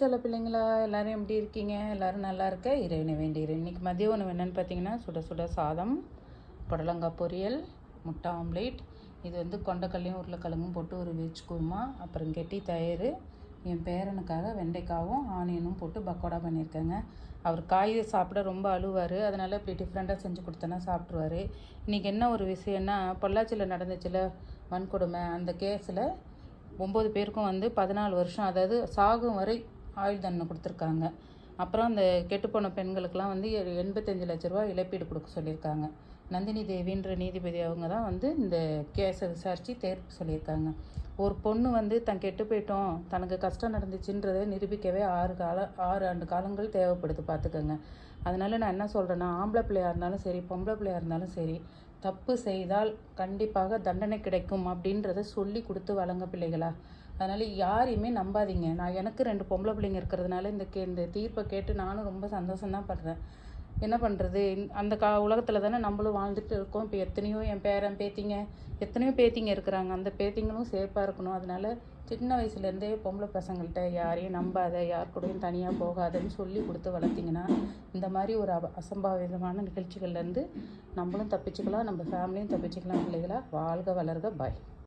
செல்ல பிள்ளைங்களா, எல்லோரும் எப்படி இருக்கீங்க? எல்லோரும் நல்லா இருக்க இறைவனை வேண்டிகிறேன். இன்றைக்கி மதிய உணவு என்னென்னு பார்த்தீங்கன்னா, சுட சுட சாதம், புடலங்காய் பொரியல், முட்டை ஆம்லேட். இது வந்து கொண்டைக்கல்லையும் உருளைக்கிழங்கும் போட்டு ஒரு வெஜ் குருமா. அப்புறம் கெட்டி தயிர். என் பேரனுக்காக வெண்டைக்காவும் ஆனியனும் போட்டு பக்கோடா பண்ணியிருக்கேங்க. அவர் காய் சாப்பிட ரொம்ப அழுவார், அதனால் இப்படி டிஃப்ரெண்ட்டாக செஞ்சு கொடுத்தேன்னா சாப்பிட்ருவார். இன்றைக்கி என்ன ஒரு விஷயம்னா, பொள்ளாச்சியில் நடந்துச்சுல வன்கொடுமை, அந்த கேஸில் 9 பேருக்கும் வந்து 14 வருஷம், அதாவது சாகும் வரை ஆயுள் தண்டனை கொடுத்துருக்காங்க. அப்புறம் அந்த கெட்டுப்போன பெண்களுக்கெல்லாம் வந்து 85 லட்ச ரூபா இழப்பீடு கொடுக்க சொல்லியிருக்காங்க. நந்தினி தேவின்ற நீதிபதி அவங்க தான் வந்து இந்த கேஸை விசாரித்து தீர்ப்பு சொல்லியிருக்காங்க. ஒரு பொண்ணு வந்து தான் கெட்டு போயிட்டோம், தனக்கு கஷ்டம் நடந்துச்சுன்றதை நிரூபிக்கவே 6 ஆண்டு காலங்கள் தேவைப்படுது, பார்த்துக்கோங்க. அதனால் நான் என்ன சொல்கிறேன்னா, ஆம்பளை பிள்ளையாக இருந்தாலும் சரி, பொம்பளை பிள்ளையாக இருந்தாலும் சரி, தப்பு செய்தால் கண்டிப்பாக தண்டனை கிடைக்கும் அப்படின்றத சொல்லி கொடுத்து வளங்க பிள்ளைகளா. அதனால் யாரையுமே நம்பாதீங்க. நான் எனக்கு 2 பொம்பளை பிள்ளைங்க இருக்கிறதுனால இந்த தீர்ப்பை கேட்டு நானும் ரொம்ப சந்தோஷம்தான் படுறேன். என்ன பண்ணுறது, அந்த உலகத்தில் தானே நம்மளும் வாழ்ந்துட்டு இருக்கோம். இப்போ எத்தனையோ என் பேரன் பேத்திங்க, எத்தனையோ பேத்திங்க இருக்கிறாங்க. அந்த பேத்திங்களும் சேஃபாக இருக்கணும். அதனால் சின்ன வயசுலேருந்தே பொம்பளை பசங்கள்கிட்ட யாரையும் நம்பாத, யார் கூடயும் தனியாக போகாதன்னு சொல்லி கொடுத்து வளர்த்திங்கன்னா, இந்த மாதிரி ஒரு அசம்பாவிதமான நிகழ்ச்சிகள்லேருந்து நம்மளும் தப்பிச்சுக்கலாம், நம்ம ஃபேமிலியும் தப்பிச்சுக்கலாம். பிள்ளைகளா வாழ்க வளர்க. பாய்.